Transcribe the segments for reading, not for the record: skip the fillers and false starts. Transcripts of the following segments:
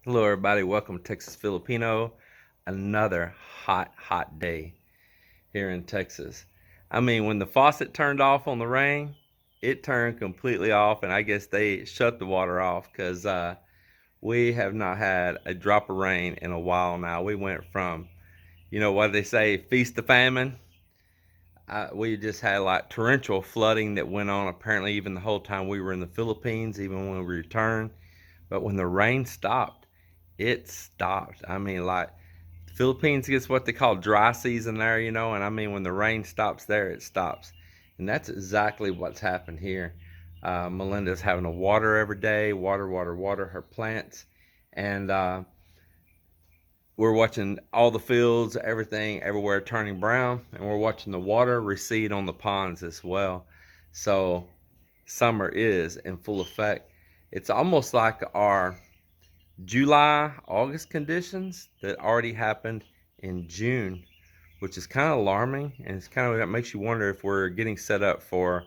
Hello everybody, welcome to Texas Filipino. Another hot day here in Texas. I mean, when the faucet turned off on the rain, it turned completely off, and I guess they shut the water off because we have not had a drop of rain in a while now. We went from, what they say, feast to famine. We just had like torrential flooding that went on apparently even the whole time we were in the Philippines, even when we returned. But when the rain stopped, it stopped. I mean, like, the Philippines gets what they call dry season there, and I mean, when the rain stops there, it stops. And that's exactly what's happened here. Melinda's having to water every day, water her plants. And we're watching all the fields, everything, everywhere turning brown. And we're watching the water recede on the ponds as well. So summer is in full effect. It's almost like our July, August conditions that already happened in June, which is kind of alarming, and it's kind of that makes you wonder if we're getting set up for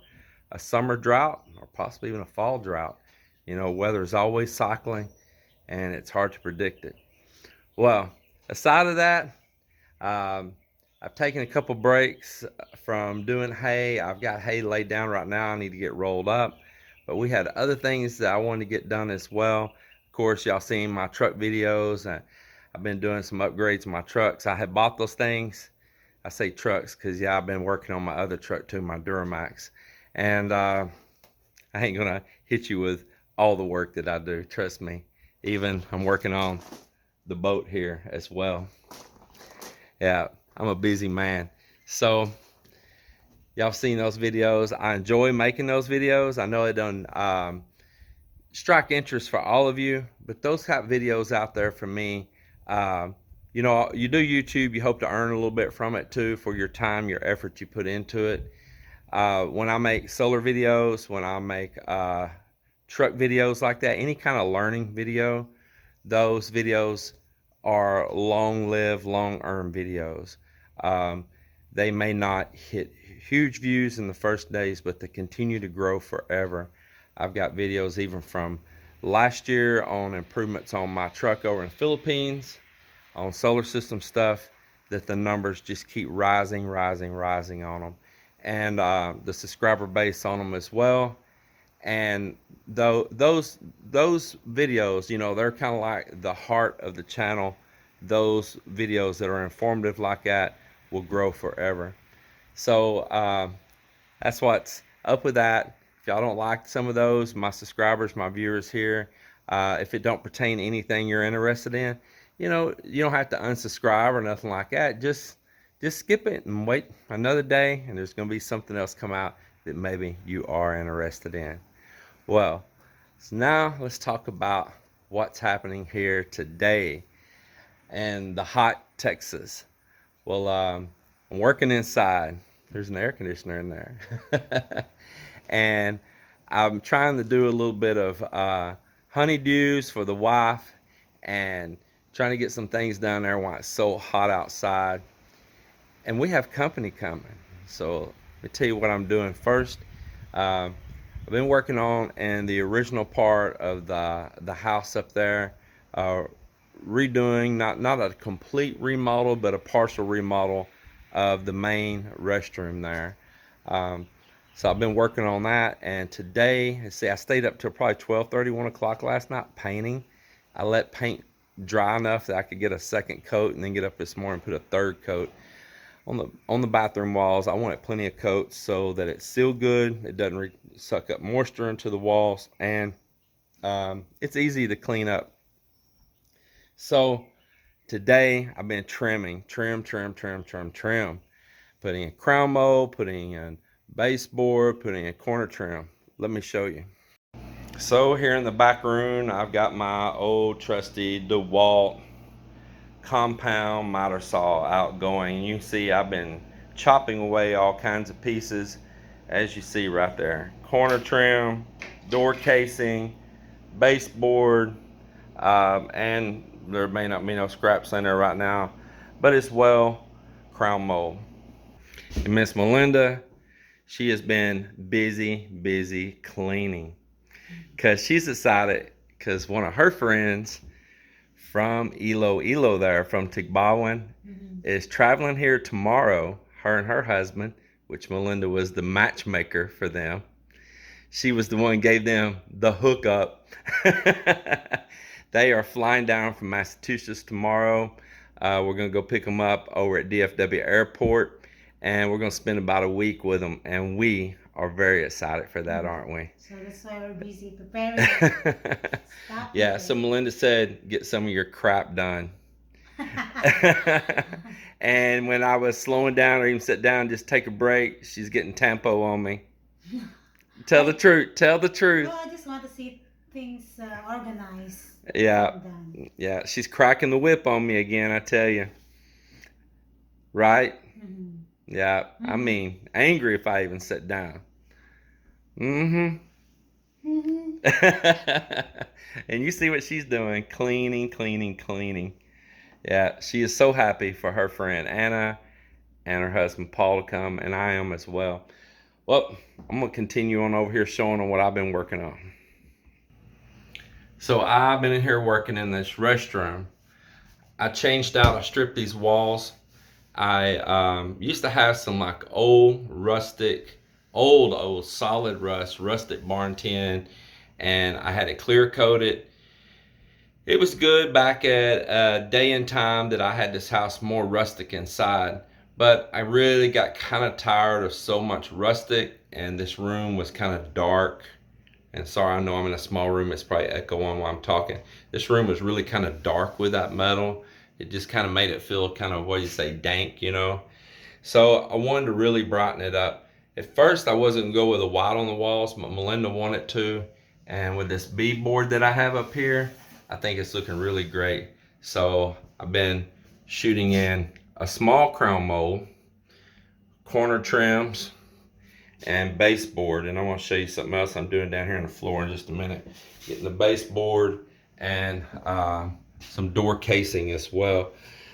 a summer drought or possibly even a fall drought. Weather is always cycling, and it's hard to predict it. Well, aside of that, um, I've taken a couple breaks from doing hay. I've got hay laid down right now. I need to get rolled up, but we had other things that I wanted to get done as well. Of course, y'all seen my truck videos. I've been doing some upgrades to my trucks. I had bought those things. I say trucks because, yeah, I've been working on my other truck too, my Duramax. And I ain't gonna hit you with all the work that I do, trust me. Even I'm working on the boat here as well. Yeah, I'm a busy man. So y'all seen those videos. I enjoy making those videos. I know it doesn't strike interest for all of you, but those type of videos out there for me, you do YouTube, you hope to earn a little bit from it too, for your time, your effort you put into it. When I make solar videos, when I make truck videos like that, any kind of learning video, those videos are long-lived, long-earned videos. Um, they may not hit huge views in the first days, but they continue to grow forever. I've got videos even from last year on improvements on my truck over in the Philippines, on solar system stuff, that the numbers just keep rising on them. And the subscriber base on them as well. And those videos, they're kind of like the heart of the channel. Those videos that are informative like that will grow forever. So that's what's up with that. If y'all don't like some of those, my subscribers, my viewers here, if it don't pertain to anything you're interested in, you don't have to unsubscribe or nothing like that. Just skip it and wait another day, and there's going to be something else come out that maybe you are interested in. Well, so now let's talk about what's happening here today in the hot Texas. Well, I'm working inside. There's an air conditioner in there. And I'm trying to do a little bit of honeydews for the wife and trying to get some things down there while it's so hot outside. And we have company coming. So let me tell you what I'm doing first. I've been working on in the original part of the house up there, redoing not a complete remodel, but a partial remodel of the main restroom there. So I've been working on that, and today, see, I stayed up till probably 12:30, 1 o'clock last night painting. I let paint dry enough that I could get a second coat, and then get up this morning and put a third coat on the bathroom walls. I wanted plenty of coats so that it's sealed good. It doesn't suck up moisture into the walls, and it's easy to clean up. So today I've been trimming, trim, putting in crown mold, putting in baseboard, putting in corner trim. Let me show you. So here in the back room, I've got my old trusty DeWalt compound miter saw outgoing. You can see I've been chopping away all kinds of pieces, as you see right there. Corner trim, door casing, baseboard, and there may not be no scraps in there right now, but it's well crown mold. And Miss Melinda, she has been busy cleaning, because she's decided, because one of her friends from Iloilo there, from Tigbauan, is traveling here tomorrow, her and her husband, which Melinda was the matchmaker for them. She was the one who gave them the hookup. They are flying down from Massachusetts tomorrow. We're going to go pick them up over at DFW Airport, and we're going to spend about a week with them, and we are very excited for that, aren't we? So that's why we're busy preparing. Yeah, so Melinda said, get some of your crap done. And when I was slowing down or even sit down, just take a break, she's getting tempo on me. Tell the truth. Tell the truth. Oh, I just want to see things organized. Yeah. Yeah. She's cracking the whip on me again, I tell you. Right? Mm-hmm. Yeah. I mean, angry if I even sit down. And you see what she's doing. Cleaning, cleaning, cleaning. Yeah. She is so happy for her friend Anna and her husband Paul to come, and I am as well. Well, I'm going to continue on over here showing them what I've been working on. So I've been in here working in this restroom. I changed out, I stripped these walls. I used to have some like old rustic, old solid rustic barn tin, and I had it clear coated. It was good back at a day and time that I had this house more rustic inside. But I really got kind of tired of so much rustic, and this room was kind of dark. And sorry, I know I'm in a small room, it's probably echoing while I'm talking. This room was really kind of dark with that metal. It just kind of made it feel kind of, what do you say, dank, you know? So I wanted to really brighten it up. At first, I wasn't going to go with a white on the walls, but Melinda wanted to. And with this beadboard that I have up here, I think it's looking really great. So I've been shooting in a small crown mold, corner trims, and baseboard. And I want to show you something else I'm doing down here on the floor in just a minute. Getting the baseboard and some door casing as well.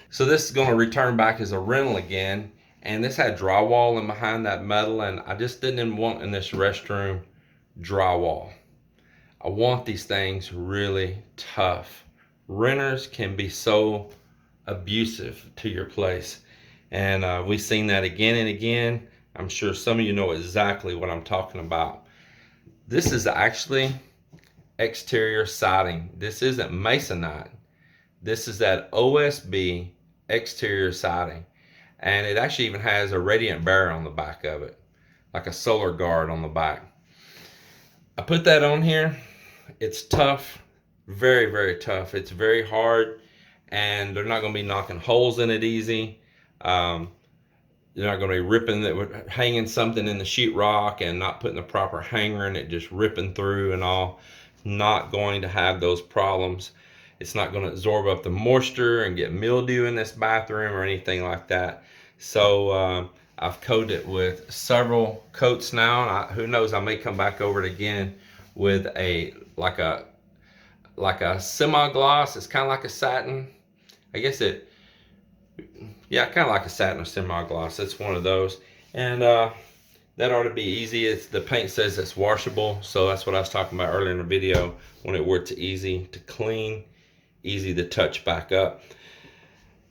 So this is going to return back as a rental again. And this had drywall in behind that metal, and I just didn't want in this restroom drywall. I want these things really tough. Renters can be so abusive to your place, and we've seen that again and again. I'm sure some of you know exactly what I'm talking about. This is actually exterior siding. This isn't masonite. This is that OSB exterior siding, and it actually even has a radiant barrier on the back of it, like a solar guard on the back. I put that on here. It's tough, very, very tough. It's very hard, and they're not going to be knocking holes in it easy. You're not going to be ripping it, hanging something in the sheetrock and not putting the proper hanger in it, just ripping through and all. Not going to have those problems. It's not going to absorb up the moisture and get mildew in this bathroom or anything like that. So I've coated it with several coats now. Who knows, I may come back over it again with a like a semi-gloss. It's kind of like a satin. I guess it, yeah, kind of like a satin or semi-gloss. It's one of those, and that ought to be easy. The paint says it's washable, so that's what I was talking about earlier in the video, when it's easy to clean, easy to touch back up.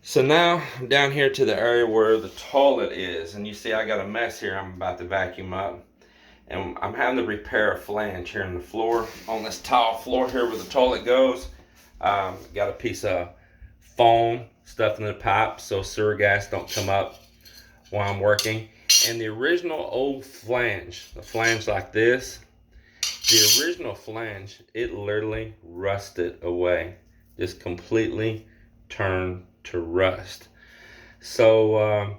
So now I'm down here to the area where the toilet is, and you see I got a mess here I'm about to vacuum up. And I'm having to repair a flange here in the floor, on this tile floor here where the toilet goes. Got a piece of foam stuffed in the pipe so sewer gas don't come up while I'm working. And the original old flange, the flange like this, the original flange, it literally rusted away. Just completely turned to rust. So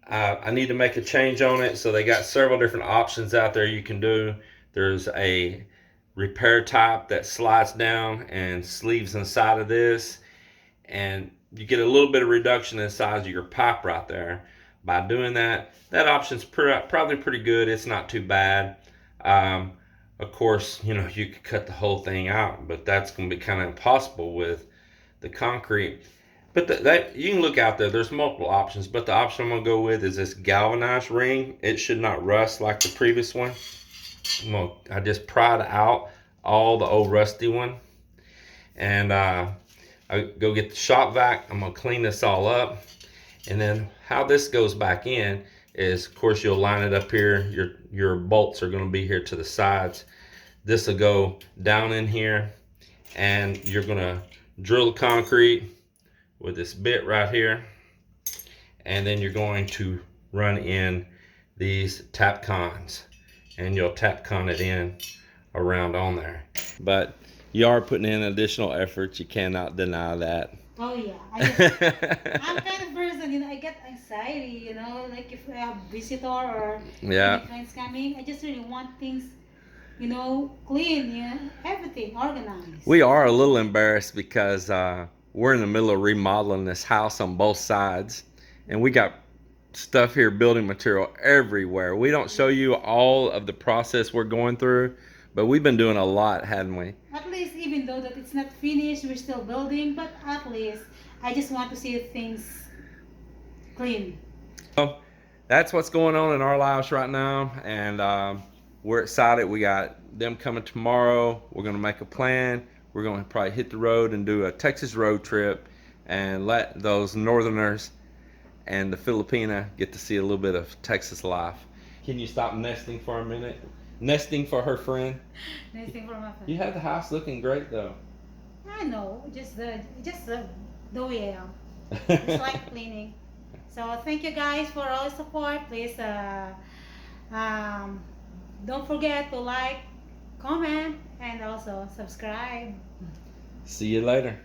I need to make a change on it. So they got several different options out there you can do. There's a repair type that slides down and sleeves inside of this, and you get a little bit of reduction in the size of your pipe right there by doing that. That option's probably pretty good. It's not too bad. Of course, you know, you could cut the whole thing out, but that's going to be kind of impossible with the concrete. But that you can look out there. There's multiple options, but the option I'm going to go with is this galvanized ring. It should not rust like the previous one. I just pried out all the old rusty one, and I go get the shop vac. I'm gonna clean this all up. And then how this goes back in is, of course, you'll line it up here. Your bolts are gonna be here to the sides. This will go down in here, and you're gonna drill the concrete with this bit right here. And then you're going to run in these tap cons, and you'll tap con it in around on there. But you are putting in additional efforts. You cannot deny that. Oh yeah, I'm kind of person, I get anxiety, like if I have visitor or Yeah. any friends coming, I just really want things, clean, everything organized. We are a little embarrassed because we're in the middle of remodeling this house on both sides, and we got stuff here, building material everywhere. We don't show you all of the process we're going through, but we've been doing a lot, hadn't we? At least, even though that it's not finished, we're still building, but at least I just want to see things clean. So that's what's going on in our lives right now, and we're excited. We got them coming tomorrow. We're going to make a plan. We're going to probably hit the road and do a Texas road trip and let those northerners and the Filipina get to see a little bit of Texas life. Can you stop nesting for a minute? Nesting for her friend. Nesting for my friend. You have the house looking great though. I know, just the way I am. It's like cleaning. So thank you guys for all the support. Please don't forget to like, comment, and also subscribe. See you later.